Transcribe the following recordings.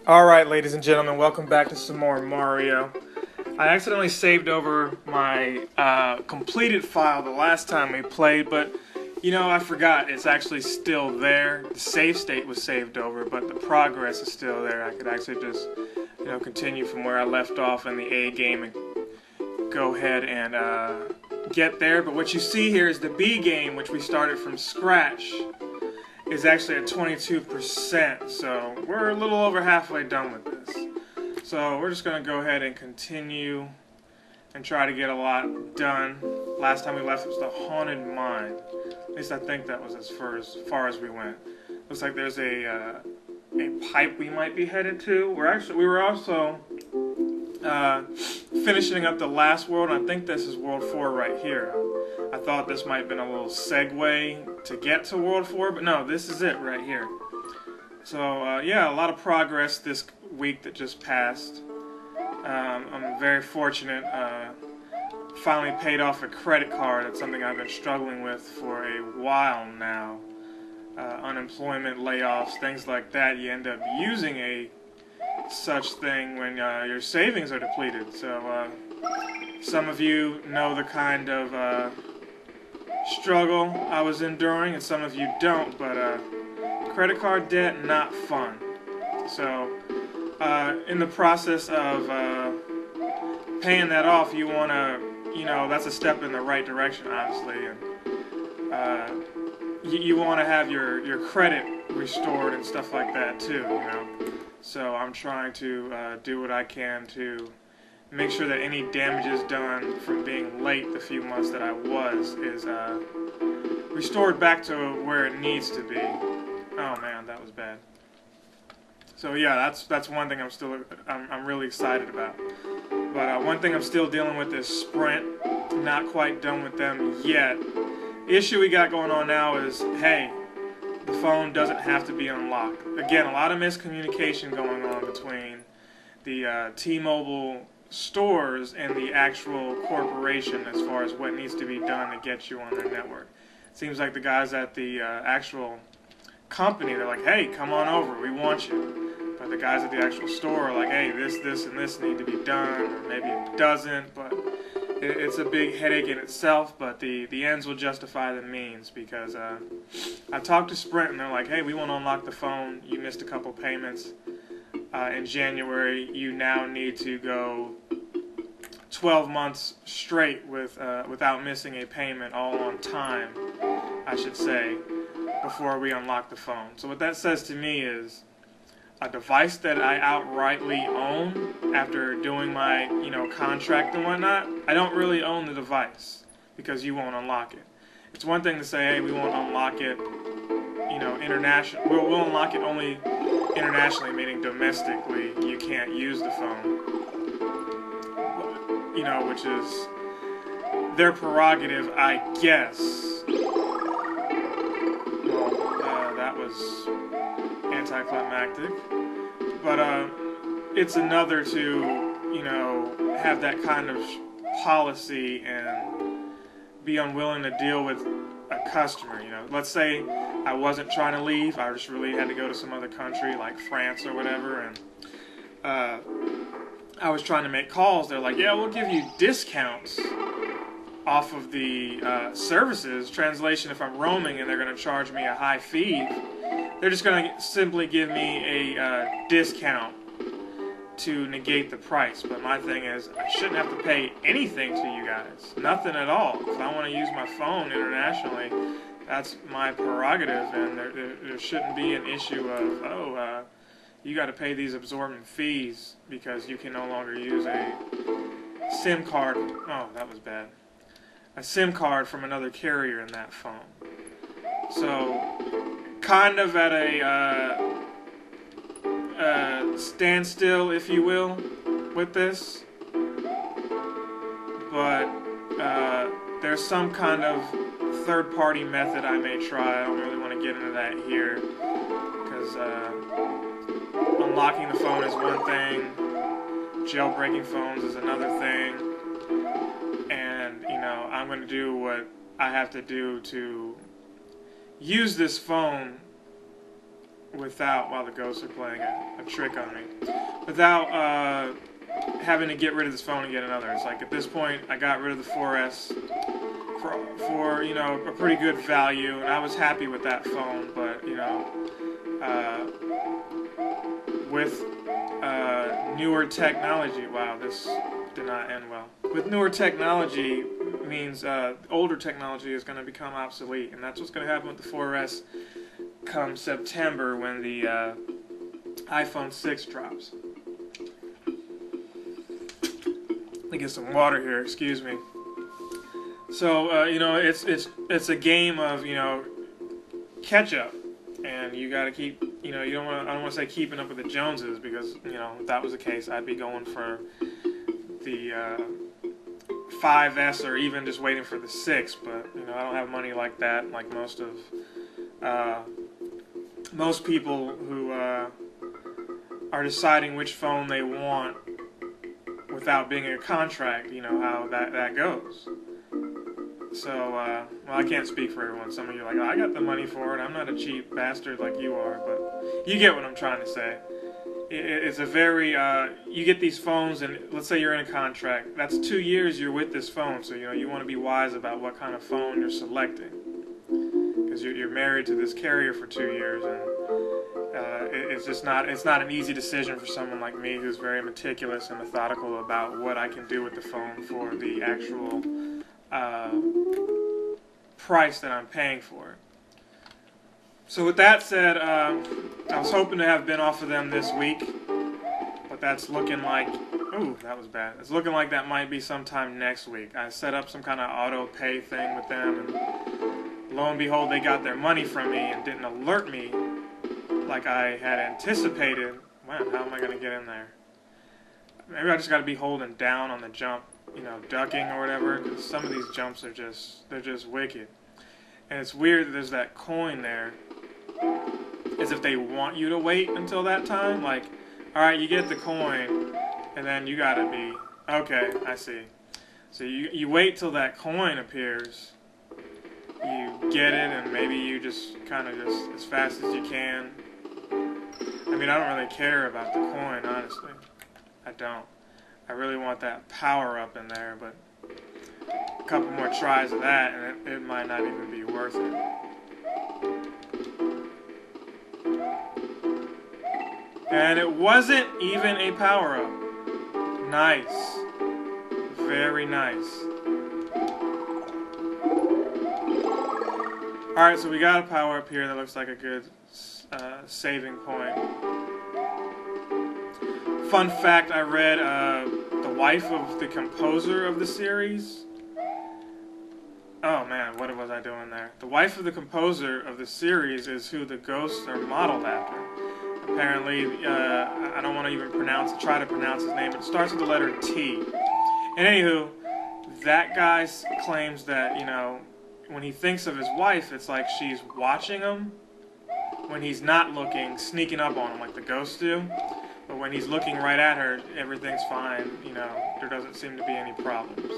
Alright, ladies and gentlemen, welcome back to some more Mario. I accidentally saved over my completed file the last time we played, but I forgot it's actually still there. The save state was saved over, but the progress is still there. I could actually just continue from where I left off in the A game and go ahead and get there. But what you see here is the B game, which we started from scratch, is actually at 22%, so we're a little over halfway done with this. So we're just going to go ahead and continue and try to get a lot done. Last time we left was the Haunted Mine. At least I think that was as far as we went. Looks like there's a pipe we might be headed to. We were also finishing up the last world, and I think this is World 4 right here. I thought this might have been a little segue to get to World 4, but no, this is it right here. So, yeah, a lot of progress this week that just passed. I'm very fortunate. Finally paid off a credit card. That's something I've been struggling with for a while now. Unemployment, layoffs, things like that. You end up using a such thing when your savings are depleted. So, some of you know the kind of struggle I was enduring, and some of you don't, but credit card debt, not fun. So in the process of paying that off, you want to, that's a step in the right direction, obviously, and you want to have your credit restored and stuff like that too, So I'm trying to do what I can to make sure that any damages done from being late the few months that I was is restored back to where it needs to be. Oh man, that was bad. So yeah, that's one thing I'm really excited about. But one thing I'm still dealing with is Sprint. Not quite done with them yet. The issue we got going on now is, hey, the phone doesn't have to be unlocked. Again, a lot of miscommunication going on between the T-Mobile stores and the actual corporation as far as what needs to be done to get you on their network. It seems like the guys at the actual company, they're like, hey, come on over, we want you. But the guys at the actual store are like, hey, this, and this need to be done, or maybe it doesn't, but it's a big headache in itself, but the ends will justify the means, because I talked to Sprint and they're like, hey, we want to unlock the phone, you missed a couple payments. In January, you now need to go 12 months straight without missing a payment, all on time, I should say, before we unlock the phone. So what that says to me is a device that I outrightly own after doing my contract and whatnot, I don't really own the device because you won't unlock it. It's one thing to say, hey, we won't unlock it, international. We'll unlock it only internationally, meaning domestically, you can't use the phone. Which is their prerogative, I guess. Well, that was anticlimactic. But it's another to, have that kind of policy and be unwilling to deal with a customer. Let's say I wasn't trying to leave, I just really had to go to some other country like France or whatever, and I was trying to make calls. They're like, yeah, we'll give you discounts off of the services. Translation, if I'm roaming and they're going to charge me a high fee, they're just going to simply give me a discount to negate the price. But my thing is, I shouldn't have to pay anything to you guys. Nothing at all. If I want to use my phone internationally, that's my prerogative, and there shouldn't be an issue of, you got to pay these absorbent fees because you can no longer use a SIM card. Oh, that was bad. A SIM card from another carrier in that phone. So, kind of at a standstill, if you will, with this. But there's some kind of third-party method I may try. I don't really want to get into that here, because unlocking the phone is one thing, jailbreaking phones is another thing, and I'm going to do what I have to do to use this phone without, while the ghosts are playing a trick on me, without having to get rid of this phone and get another. It's like at this point I got rid of the 4S for you know, a pretty good value, and I was happy with that phone. But you know, with newer technology, wow, this did not end well. With newer technology means older technology is going to become obsolete, and that's what's going to happen with the 4S come September when the iPhone 6 drops. Let me get some water here, excuse me. So you know, it's a game of, you know, catch up, and you got to keep, you know, I don't want to say keeping up with the Joneses, because you know, if that was the case, I'd be going for the 5S or even just waiting for the 6. But you know, I don't have money like that, like most people who are deciding which phone they want without being in a contract. You know how that goes. So, well, I can't speak for everyone. Some of you are like, oh, I got the money for it. I'm not a cheap bastard like you are. But you get what I'm trying to say. It's a very, you get these phones, and let's say you're in a contract. That's 2 years you're with this phone. So, you know, you want to be wise about what kind of phone you're selecting. Because you're married to this carrier for 2 years, and it's not an easy decision for someone like me who's very meticulous and methodical about what I can do with the phone for the actual price that I'm paying for it. So with that said, I was hoping to have been off of them this week, but that's looking like, ooh, that was bad. It's looking like that might be sometime next week. I set up some kind of auto pay thing with them, and lo and behold, they got their money from me and didn't alert me like I had anticipated. Man, how am I going to get in there? Maybe I just got to be holding down on the jump, you know, ducking or whatever, because some of these jumps are they're just wicked. And it's weird that there's that coin there, as if they want you to wait until that time. Like, alright, you get the coin, and then you got to be, okay, I see. So you wait till that coin appears, you get it, and maybe you just kind of just, as fast as you can. I mean, I don't really care about the coin, honestly. I don't. I really want that power up in there, but a couple more tries of that and it might not even be worth it. And it wasn't even a power up. Nice. Very nice. Alright, so we got a power up here that looks like a good saving point. Fun fact, I read the wife of the composer of the series. Oh man, what was I doing there? The wife of the composer of the series is who the ghosts are modeled after. Apparently, I don't want to even try to pronounce his name. It starts with the letter T. And anywho, that guy claims that, you know, when he thinks of his wife, it's like she's watching him. When he's not looking, sneaking up on him like the ghosts do. But when he's looking right at her, everything's fine, you know, there doesn't seem to be any problems.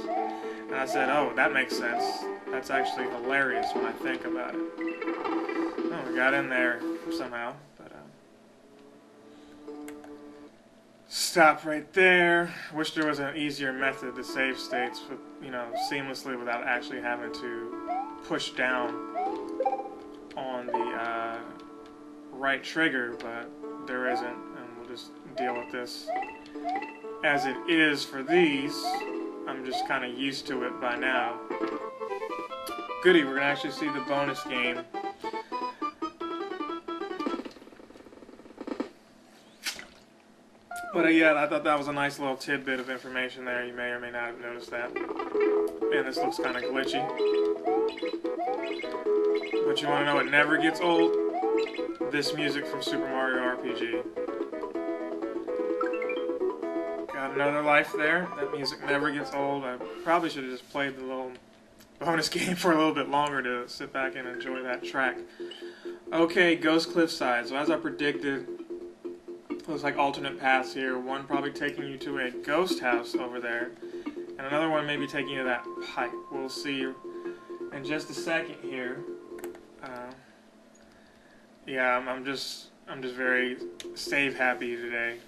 And I said, oh, that makes sense. That's actually hilarious when I think about it. Oh, we got in there somehow. But stop right there. Wish there was an easier method to save states, with, you know, seamlessly without actually having to push down on the right trigger, but there isn't. Just deal with this as it is for these. I'm just kind of used to it by now. Goody, we're gonna actually see the bonus game. But yeah, I thought that was a nice little tidbit of information there. You may or may not have noticed that. And this looks kind of glitchy. But you want to know what never gets old? This music from Super Mario RPG. Got another life there. That music never gets old. I probably should have just played the little bonus game for a little bit longer to sit back and enjoy that track. Okay, Ghost Cliffside. So as I predicted, looks like alternate paths here. One probably taking you to a ghost house over there, and another one maybe taking you to that pipe. We'll see in just a second here. Yeah, I'm just I'm just very save happy today,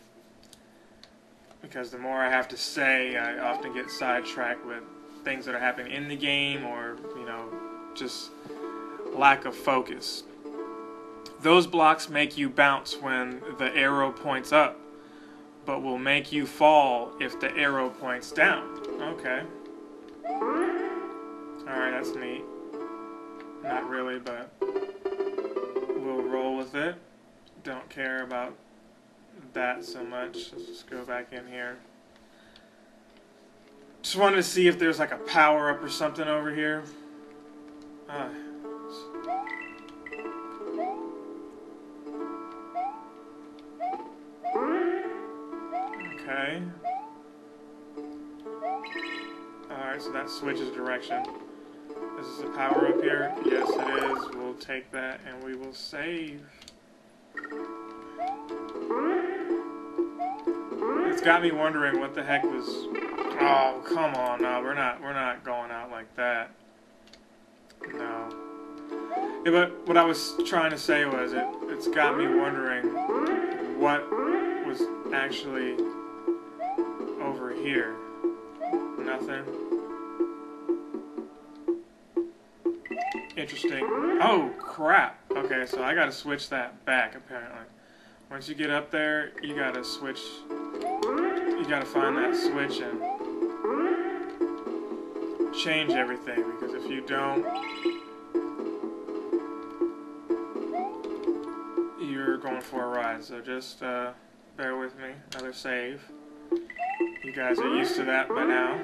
because the more I have to say, I often get sidetracked with things that are happening in the game, or, you know, just lack of focus. Those blocks make you bounce when the arrow points up, but will make you fall if the arrow points down. Okay. Alright, that's neat. Not really, but we'll roll with it. Don't care about that so much. Let's just go back in here. Just wanted to see if there's like a power-up or something over here. Okay. Alright, so that switches direction. Is this a power up here? Yes, it is. We'll take that and we will save. It's got me wondering what the heck was... Oh, come on. No, we're not going out like that. No. Yeah, but what I was trying to say was it's got me wondering what was actually over here. Nothing. Interesting. Oh, crap. Okay, so I gotta switch that back, apparently. Once you get up there, you gotta switch. You gotta find that switch and change everything, because if you don't, you're going for a ride. So just bear with me. Another save. You guys are used to that by now.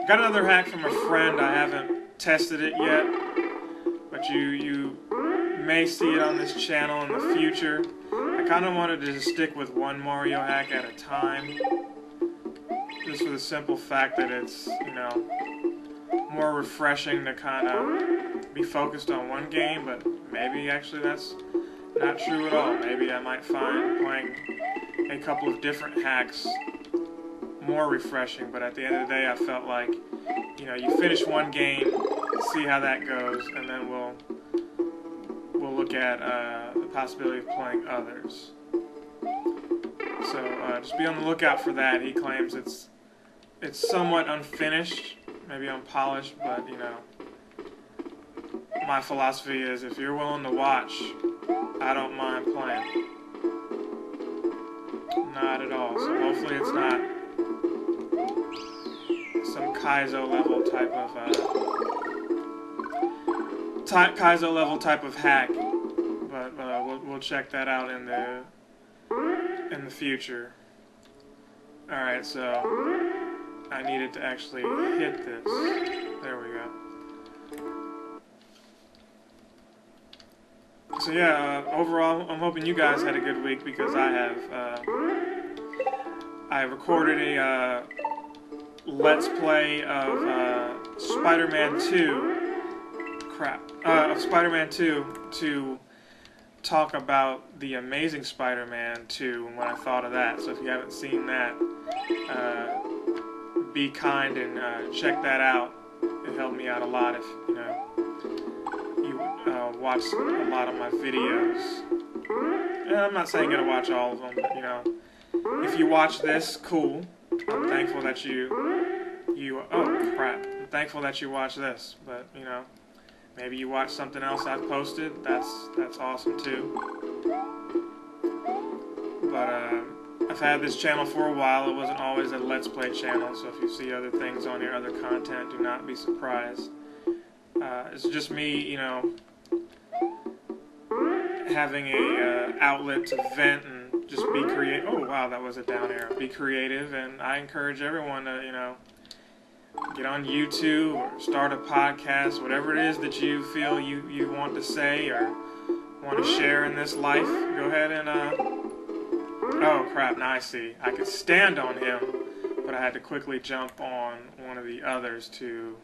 Got another hack from a friend. I haven't tested it yet, but you may see it on this channel in the future. I kind of wanted to just stick with one Mario hack at a time, just for the simple fact that it's, you know, more refreshing to kind of be focused on one game, but maybe actually that's not true at all. Maybe I might find playing a couple of different hacks more refreshing, but at the end of the day I felt like, you know, you finish one game, see how that goes, and then we'll look at the possibility of playing others. So just be on the lookout for that. He claims it's somewhat unfinished, maybe unpolished, but you know, my philosophy is if you're willing to watch, I don't mind playing. Not at all. So hopefully it's not some Kaizo level type of hack, but we'll check that out in the future. All right, so I needed to actually hit this. There we go. So yeah, overall, I'm hoping you guys had a good week, because I have. I recorded a Let's Play of Spider-Man 2. Of Spider-Man 2 to talk about the Amazing Spider-Man 2 and what I thought of that. So if you haven't seen that, be kind and check that out. It helped me out a lot if you watch a lot of my videos. And I'm not saying you gotta watch all of them, but you know, if you watch this, cool. I'm thankful that you oh crap. I'm thankful that you watch this, but you know, maybe you watch something else I've posted. That's awesome too. But I've had this channel for a while. It wasn't always a Let's Play channel, so if you see other things on here, other content, do not be surprised. It's just me, you know, having a outlet to vent and just be creative. Oh wow, that was a down arrow. Be creative, and I encourage everyone to, you know, get on YouTube or start a podcast, whatever it is that you feel you want to say or want to share in this life. Go ahead and oh crap, now I see. I could stand on him, but I had to quickly jump on one of the others to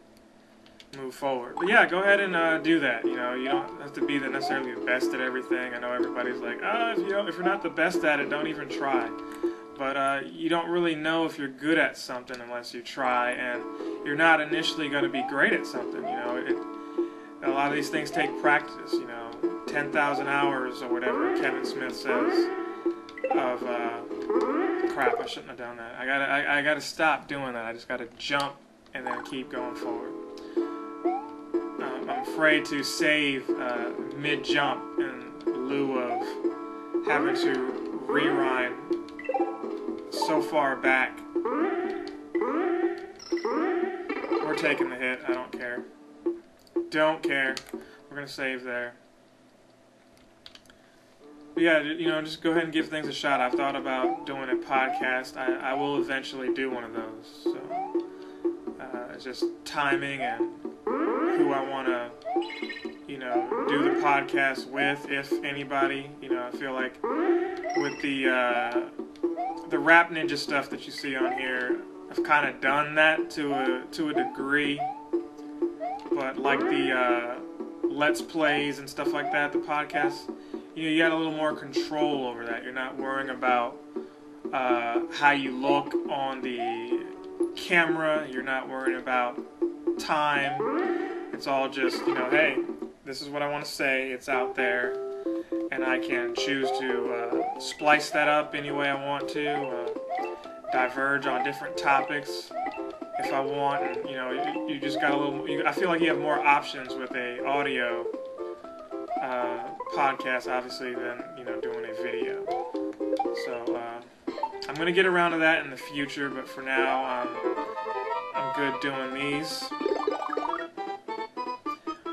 move forward. But yeah, go ahead and do that. You know, you don't have to be necessarily the best at everything. I know everybody's like, if you're not the best at it, don't even try. But you don't really know if you're good at something unless you try, and you're not initially going to be great at something. You know, a lot of these things take practice. You know, 10,000 hours or whatever Kevin Smith says of crap. I shouldn't have done that. I gotta stop doing that. I just gotta jump and then keep going forward. I'm afraid to save mid-jump in lieu of having to rewind so far back. We're taking the hit. I don't care. Don't care. We're gonna save there. But yeah, just go ahead and give things a shot. I've thought about doing a podcast. I will eventually do one of those. So it's just timing and who I want to, do the podcast with, if anybody. I feel like with the Rap Ninja stuff that you see on here, I've kind of done that to a degree. But like the Let's Plays and stuff like that, the podcast, you got a little more control over that. You're not worrying about how you look on the camera. You're not worrying about time. It's all just, hey, this is what I want to say. It's out there, and I can choose to splice that up any way I want to, diverge on different topics if I want. And, you just got a little. I feel like you have more options with a audio podcast, obviously, than doing a video. So I'm gonna get around to that in the future, but for now, I'm good doing these.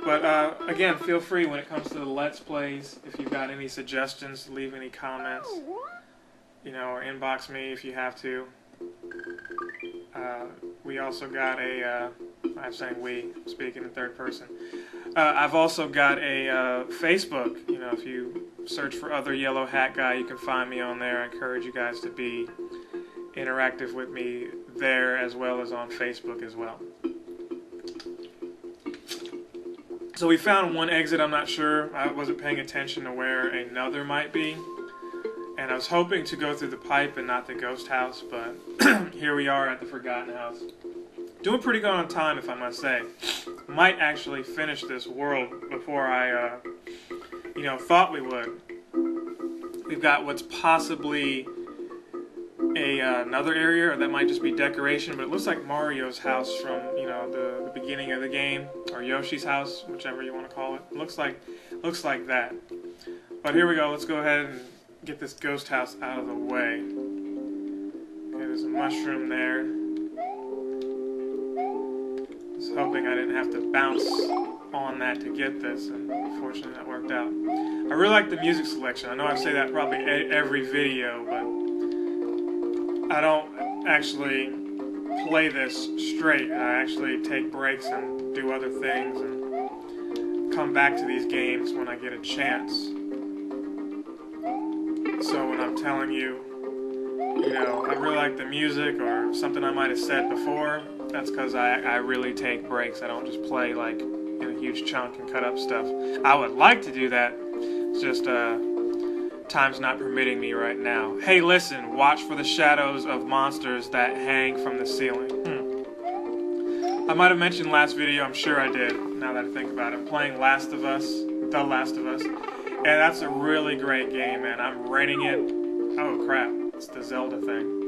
But again, feel free when it comes to the Let's Plays. If you've got any suggestions, leave any comments, or inbox me if you have to. We also got I'm saying we, speaking in third person. I've also got a Facebook. If you search for Other Yellow Hat Guy, you can find me on there. I encourage you guys to be interactive with me there as well as on Facebook as well. So we found one exit. I'm not sure. I wasn't paying attention to where another might be. And I was hoping to go through the pipe and not the ghost house, but here we are at the Forgotten House. Doing pretty good on time, if I must say. Might actually finish this world before I, thought we would. We've got what's possibly another area, or that might just be decoration, but it looks like Mario's house from, the beginning of the game, or Yoshi's house, whichever you want to call it. Looks like that. But here we go. Let's go ahead and get this ghost house out of the way. Okay, there's a mushroom there. I was hoping I didn't have to bounce on that to get this, and unfortunately that worked out. I really like the music selection. I know I say that probably every video, but I don't actually play this straight. I actually take breaks and do other things and come back to these games when I get a chance. So when I'm telling you, I really like the music or something I might have said before, that's because I really take breaks. I don't just play like in a huge chunk and cut up stuff. I would like to do that. It's just time's not permitting me right now. Hey, listen, watch for the shadows of monsters that hang from the ceiling. I might have mentioned last video, I'm sure I did, now that I think about it. I'm playing The Last of Us. And that's a really great game, man. I'm renting it. Oh, crap. It's the Zelda thing.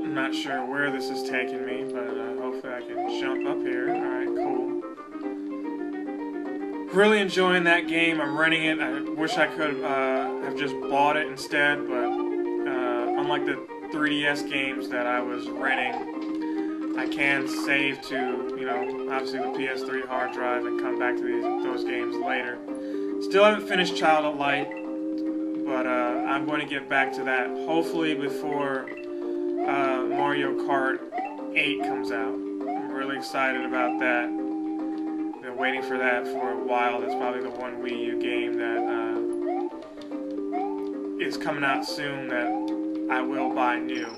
I'm not sure where this is taking me, but hopefully I can jump up here. Alright, cool. Really enjoying that game. I'm renting it. I wish I could have just bought it instead, but unlike the 3DS games that I was renting, I can save to, obviously the PS3 hard drive and come back to those games later. Still haven't finished Child of Light, but I'm going to get back to that hopefully before Mario Kart 8 comes out. I'm really excited about that. Been waiting for that for a while. That's probably the one Wii U game that is coming out soon that I will buy new.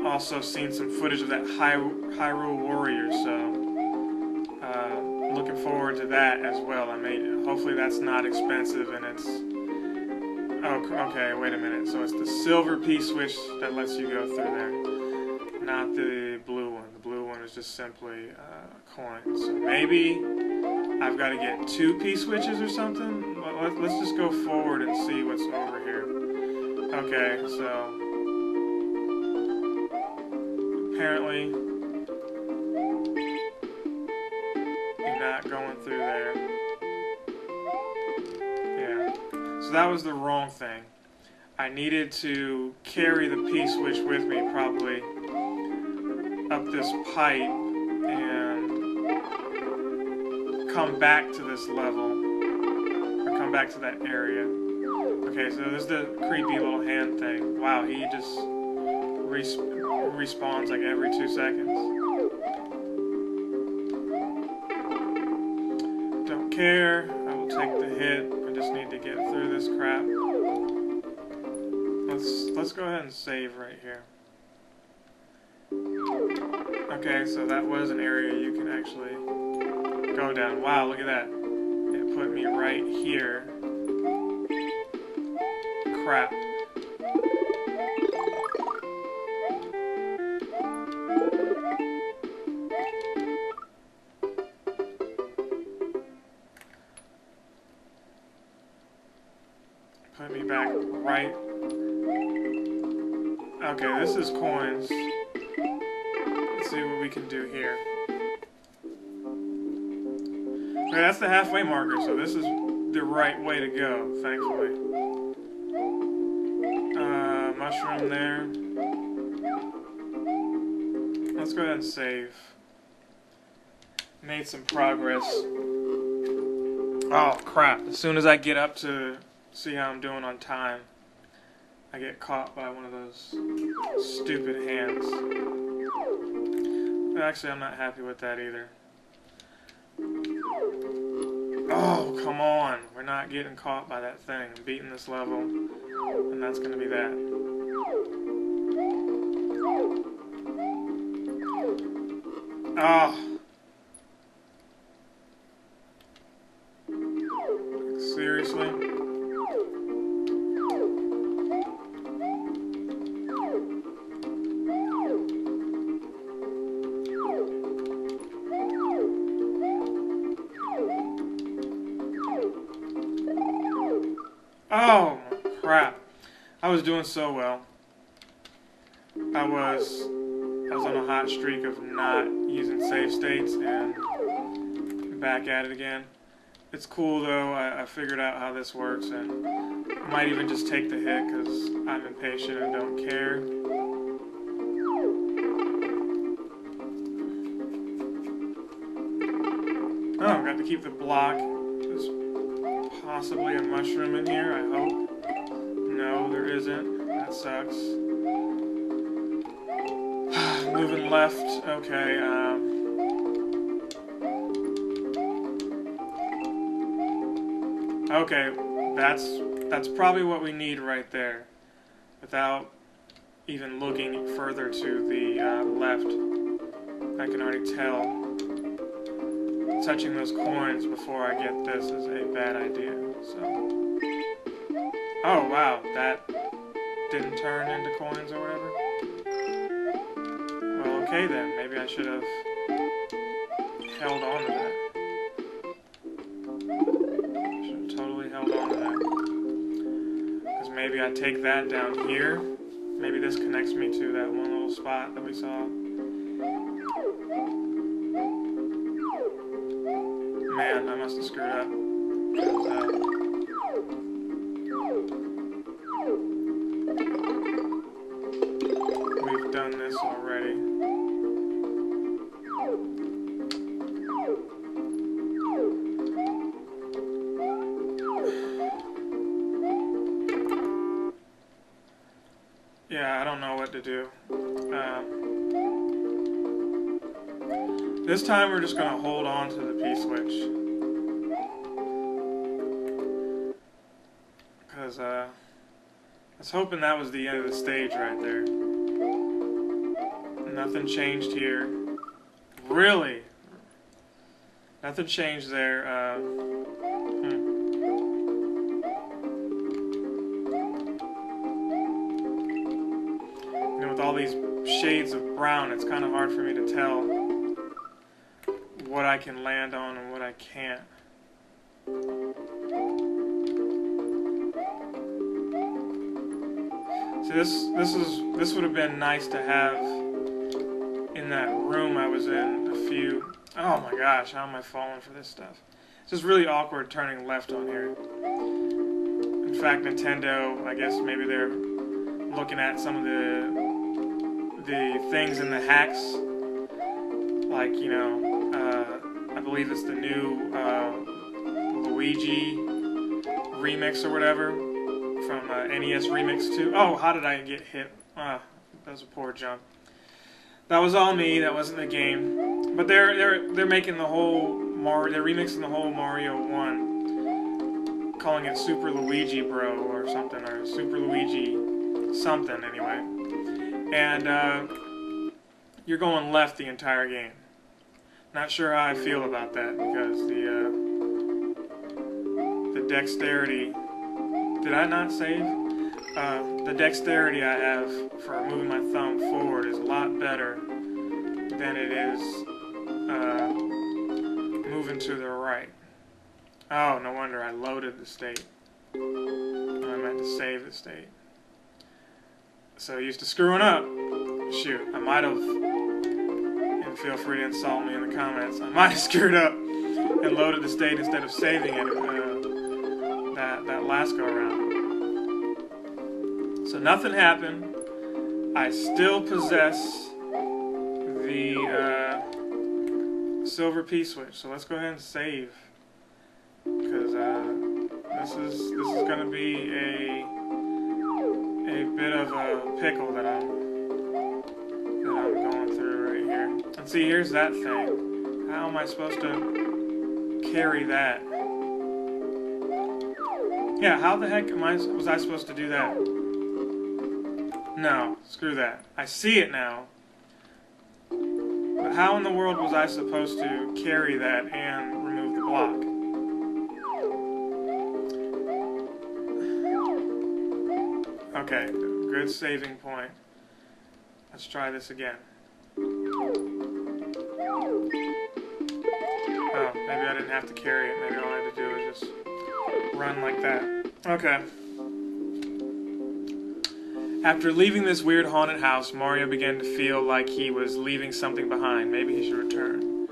Also seen some footage of that Hyrule Warriors, so looking forward to that as well. Hopefully that's not expensive and it's... Oh, okay, wait a minute. So it's the silver P switch that lets you go through there, not the blue one. The blue one was just simply coins. So maybe I've got to get 2 P-switches or something? Let's just go forward and see what's over here. Okay, so apparently you're not going through there. Yeah, so that was the wrong thing. I needed to carry the P-switch with me, probably up this pipe and come back to this level, or come back to that area. Okay, so this is the creepy little hand thing. Wow, he just respawns like every 2 seconds. Don't care, I will take the hit. I just need to get through this crap. Let's go ahead and save right here. Okay, so that was an area you can actually go down. Wow, look at that. It put me right here. Crap. Put me back right. Okay, this is coins. Let's see what we can do here. Okay, that's the halfway marker, so this is the right way to go, thankfully. Mushroom there. Let's go ahead and save. Made some progress. Oh, crap. As soon as I get up to see how I'm doing on time, I get caught by one of those stupid hands. Actually, I'm not happy with that either. Oh, come on. We're not getting caught by that thing. I'm beating this level, and that's going to be that. Oh. Seriously? Oh, crap. I was doing so well. I was on a hot streak of not using save states and back at it again. It's cool though, I figured out how this works and I might even just take the hit because I'm impatient and don't care. Oh, got to keep the block. There's possibly a mushroom in here, I hope. No, there isn't. That sucks. Moving left, okay, okay, that's probably what we need right there. Without even looking further to the left, I can already tell. Touching those coins before I get this is a bad idea, so. Oh, wow, that didn't turn into coins or whatever. Okay then, maybe I should have held on to that. Should have totally held on to that. Because maybe I take that down here. Maybe this connects me to that one little spot that we saw. Man, I must have screwed up. We've done this already. Yeah, I don't know what to do. This time we're just going to hold on to the P-switch. Because I was hoping that was the end of the stage right there. Nothing changed here. Really? Nothing changed there. With all these shades of brown, it's kind of hard for me to tell I can land on and what I can't. See, this would have been nice to have in that room I was in a few. Oh my gosh, how am I falling for this stuff? It's just really awkward turning left on here. In fact, Nintendo, I guess maybe they're looking at some of the things in the hacks, like, you know, I believe it's the new Luigi remix or whatever from NES Remix 2. Oh, how did I get hit? That was a poor jump. That was all me. That wasn't the game. But they're making the whole they're remixing the whole Mario 1, calling it Super Luigi Bro or something, or Super Luigi something anyway. And you're going left the entire game. Not sure how I feel about that, because the dexterity. Did I not save? The dexterity I have for moving my thumb forward is a lot better than it is moving to the right. Oh, no wonder I loaded the state. I meant to save the state. So used to screwing up. Shoot, I might have, and feel free to insult me in the comments, I might have screwed up and loaded the state instead of saving it that last go around. So nothing happened. I still possess the silver P-switch. So let's go ahead and save, because this is going to be a bit of a pickle that I'm going through right here. And see, here's that thing. How am I supposed to carry that? Yeah, how the heck was I supposed to do that? No, screw that. I see it now. But how in the world was I supposed to carry that and remove the block? Okay, good saving point. Let's try this again. Oh, maybe I didn't have to carry it. Maybe all I had to do was just run like that. Okay. After leaving this weird haunted house, Mario began to feel like he was leaving something behind. Maybe he should return.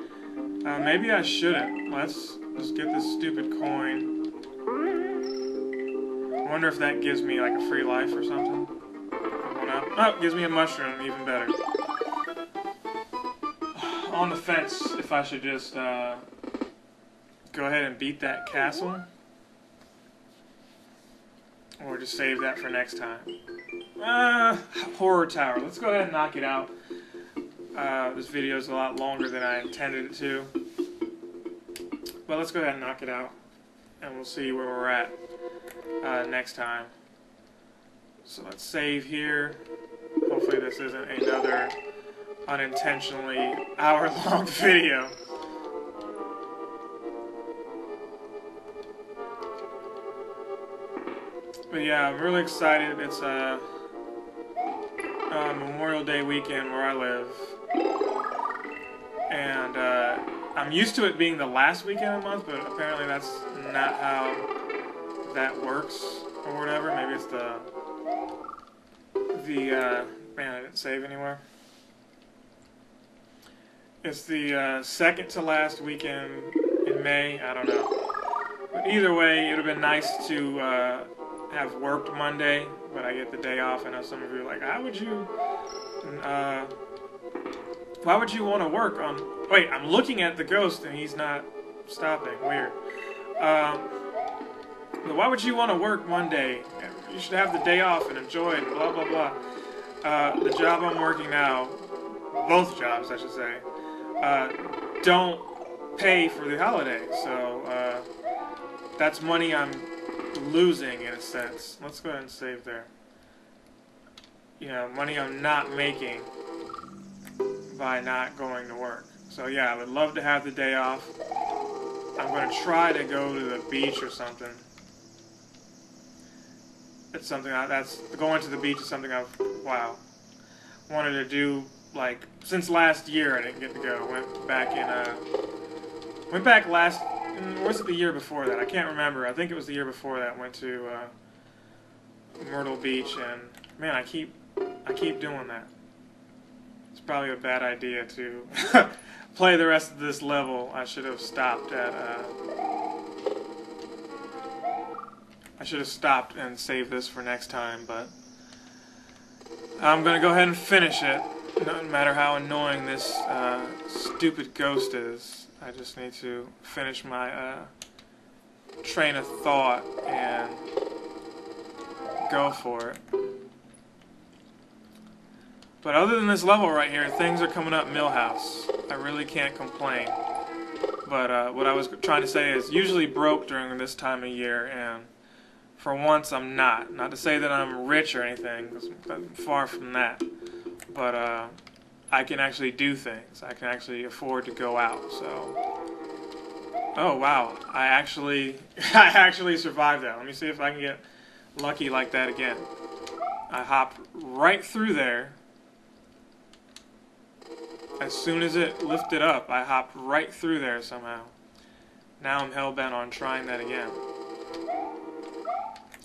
Maybe I shouldn't. Let's get this stupid coin. I wonder if that gives me like a free life or something. Oh, it gives me a mushroom, even better. On the fence if I should just go ahead and beat that castle, or just save that for next time. Horror tower. Let's go ahead and knock it out. This video is a lot longer than I intended it to, but let's go ahead and knock it out, and we'll see where we're at next time. So let's save here. Hopefully this isn't another unintentionally hour-long video. But yeah, I'm really excited. It's Memorial Day weekend where I live, and I'm used to it being the last weekend of the month, but apparently that's not how that works or whatever. Maybe it's man, I didn't save anywhere. It's the second to last weekend in May. I don't know. But either way, it would have been nice to have worked Monday, but I get the day off. I know some of you are like, why would you want to work on... Wait, I'm looking at the ghost and he's not stopping. Weird. But why would you want to work Monday? You should have the day off and enjoy it, blah, blah, blah. The job I'm working now, both jobs I should say, don't pay for the holiday, so that's money I'm losing in a sense. Let's go ahead and save there. You know, money I'm not making by not going to work. So yeah, I would love to have the day off. I'm going to try to go to the beach or something. It's something going to the beach is something I've wanted to do, like, since last year. I didn't get to go. Went back in Went back last, or was it the year before that? I can't remember. I think it was the year before that. Went to Myrtle Beach, and man, I keep doing that. It's probably a bad idea to play the rest of this level. I should have stopped at. I should have stopped and saved this for next time, but I'm gonna go ahead and finish it. No matter how annoying this stupid ghost is, I just need to finish my train of thought and go for it. But other than this level right here, things are coming up Millhouse. I really can't complain. But what I was trying to say is usually broke during this time of year, and for once I'm not. Not to say that I'm rich or anything, 'cause I'm far from that. But I can actually do things. I can actually afford to go out, so... Oh wow, I actually survived that. Let me see if I can get lucky like that again. I hopped right through there. As soon as it lifted up, I hopped right through there somehow. Now I'm hell-bent on trying that again.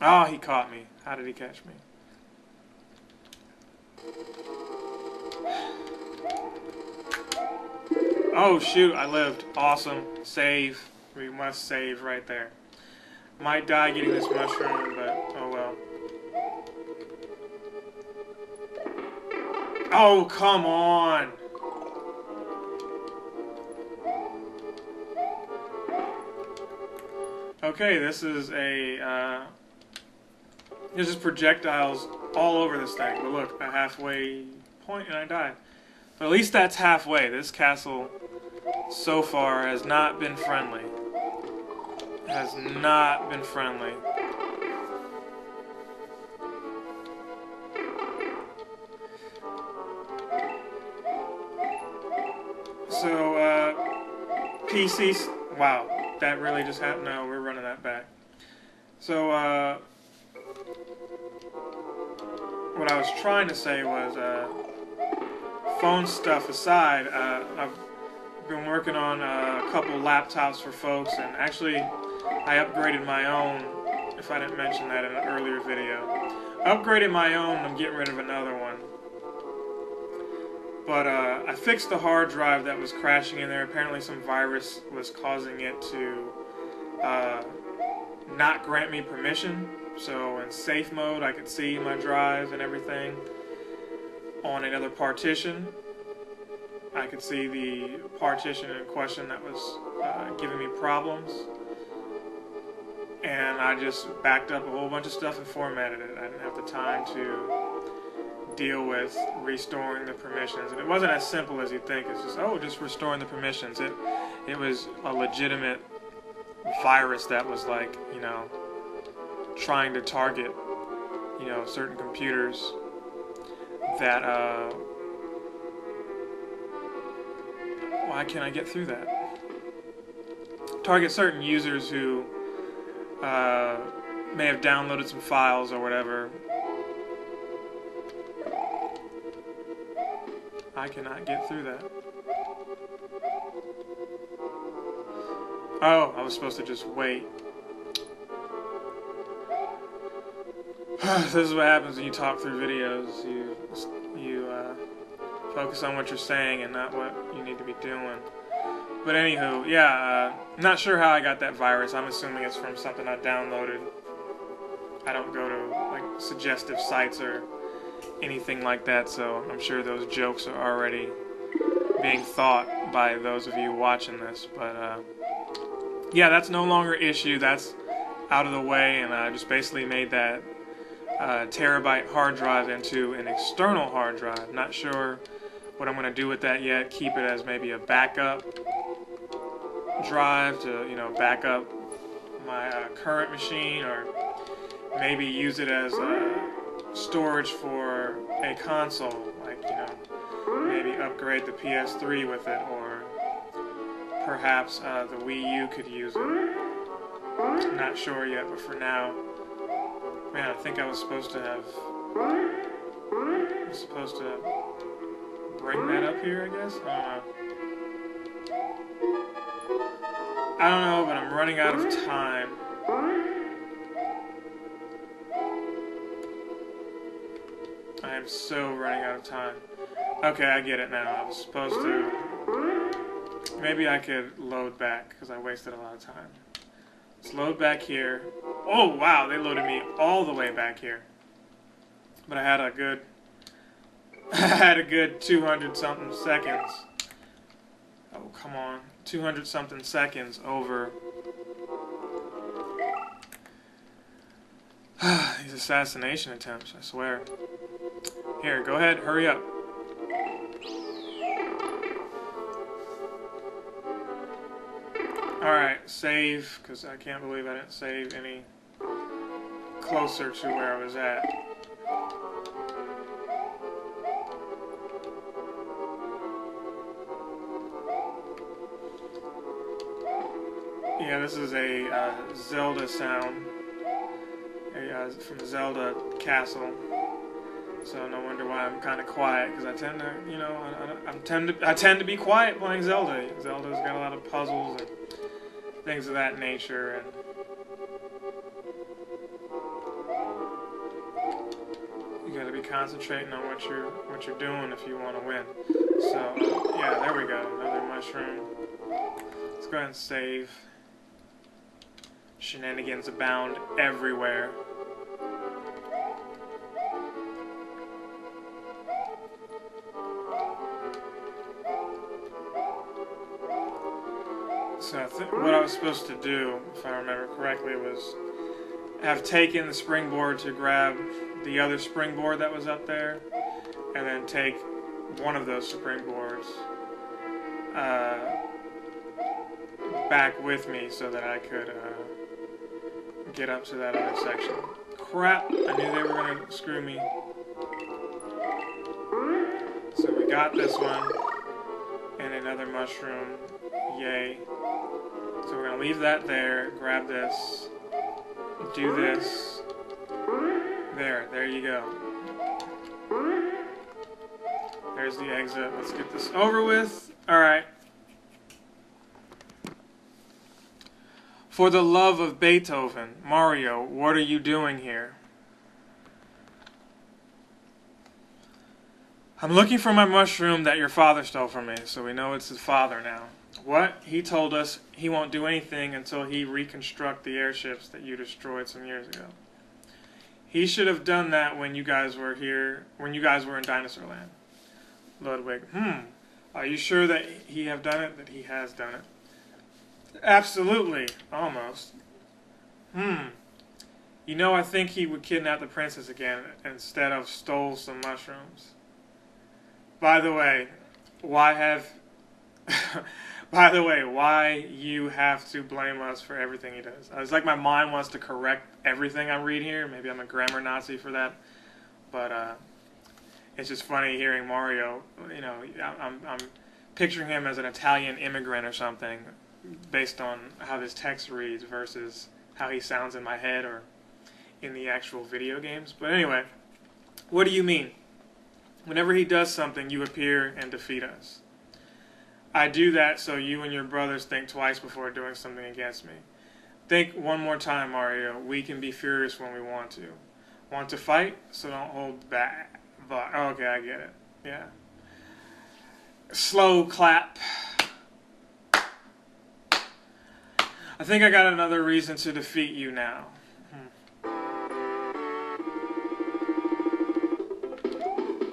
Oh, he caught me. How did he catch me? Oh shoot, I lived. Awesome. Save. We must save right there. Might die getting this mushroom, but oh well. Oh, come on! Okay, this is a, there's just projectiles all over this thing. But look, a halfway point and I died. But at least that's halfway. This castle, so far, has not been friendly. Has not been friendly. So, PCs, wow. That really just happened. No, we're running that back. So, what I was trying to say was, phone stuff aside, I've been working on a couple laptops for folks, and actually, I upgraded my own, if I didn't mention that in an earlier video. Upgraded my own, I'm getting rid of another one. But I fixed the hard drive that was crashing in there. Apparently some virus was causing it to not grant me permission. So in safe mode I could see my drive and everything. On another partition, I could see the partition in question that was giving me problems. And I just backed up a whole bunch of stuff and formatted it. I didn't have the time to deal with restoring the permissions, and it wasn't as simple as you'd think. It's just, oh, just restoring the permissions. It was a legitimate virus that was like, you know, trying to target, you know, certain computers that why can't I get through that? Target certain users who may have downloaded some files or whatever. I cannot get through that. Oh, I was supposed to just wait. This is what happens when you talk through videos. You focus on what you're saying and not what you need to be doing. But anywho, yeah, not sure how I got that virus. I'm assuming it's from something I downloaded. I don't go to like suggestive sites or anything like that, so I'm sure those jokes are already being thought by those of you watching this. But yeah, that's no longer an issue. That's out of the way, and I just basically made that terabyte hard drive into an external hard drive. Not sure what I'm going to do with that yet. Keep it as maybe a backup drive to, you know, back up my current machine, or maybe use it as storage for a console, like, you know, maybe upgrade the PS3 with it, or perhaps the Wii U could use it. I'm not sure yet, but for now, man, I think I was supposed to have, bring that up here, I guess? I don't know. I don't know, but I'm running out of time. I am so running out of time. Okay, I get it now. I was supposed to... Maybe I could load back, because I wasted a lot of time. Let's load back here. Oh, wow, they loaded me all the way back here. But I had a good... I had a good 200-something seconds. Oh, come on. 200-something seconds over... These assassination attempts, I swear. Here, go ahead, hurry up. Alright, save, because I can't believe I didn't save any closer to where I was at. Yeah, this is a Zelda sound. From Zelda Castle. So no wonder why I'm kind of quiet, because I tend to, you know, I tend to be quiet playing Zelda. Zelda's got a lot of puzzles and things of that nature, and you got to be concentrating on what you're doing if you want to win. So yeah, there we go. Another mushroom. Let's go ahead and save. Shenanigans abound everywhere. So what I was supposed to do, if I remember correctly, was have taken the springboard to grab the other springboard that was up there, and then take one of those springboards back with me so that I could get up to that other section. Crap! I knew they were going to screw me. So we got this one, and another mushroom. Yay. So we're going to leave that there, grab this, do this. There you go. There's the exit. Let's get this over with. Alright. For the love of Beethoven, Mario, what are you doing here? I'm looking for my mushroom that your father stole from me, so we know it's his father now. What? He told us he won't do anything until he reconstruct the airships that you destroyed some years ago. He should have done that when you guys were here, when you guys were in Dinosaur Land. Ludwig, are you sure that he have done it? That he has done it? Absolutely. Almost. You know, I think he would kidnap the princess again instead of stole some mushrooms. By the way, why you have to blame us for everything he does? It's like my mind wants to correct everything I read here. Maybe I'm a grammar Nazi for that. But it's just funny hearing Mario, you know, I'm picturing him as an Italian immigrant or something based on how this text reads versus how he sounds in my head or in the actual video games. But anyway, what do you mean? Whenever he does something, you appear and defeat us. I do that so you and your brothers think twice before doing something against me. Think one more time, Mario. We can be furious when we want to. Want to fight? So don't hold back. But okay, I get it. Yeah. Slow clap. I think I got another reason to defeat you now.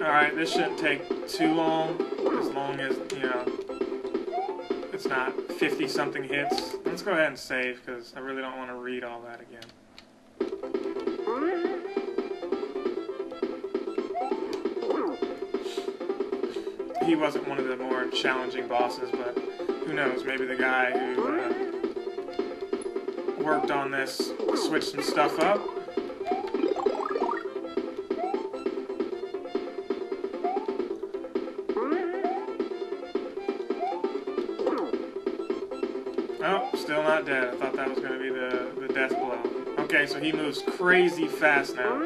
Alright, this shouldn't take too long as, you know, it's not 50-something hits. Let's go ahead and save, because I really don't want to read all that again. He wasn't one of the more challenging bosses, but who knows, maybe the guy who worked on this switched some stuff up. Oh, still not dead. I thought that was going to be the death blow. Okay, so he moves crazy fast now.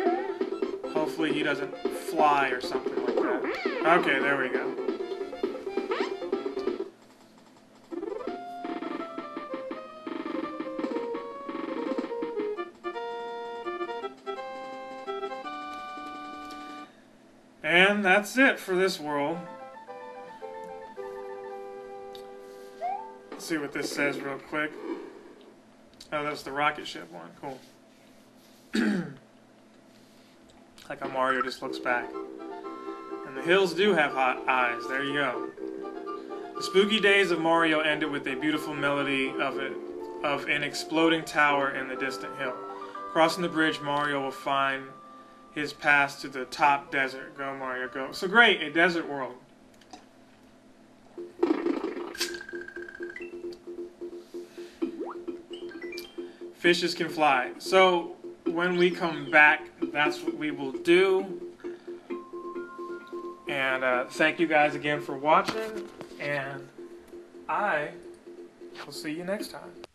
Hopefully he doesn't fly or something like that. Okay, there we go. And that's it for this world. Let's see what this says real quick. Oh, that's the rocket ship one. Cool. Like how Mario just looks back. And the hills do have hot eyes. There you go. The spooky days of Mario ended with a beautiful melody of an exploding tower in the distant hill. Crossing the bridge, Mario will find his path to the top desert. Go, Mario, go. So great, a desert world. Fishes can fly. So when we come back, that's what we will do. And thank you guys again for watching. And I will see you next time.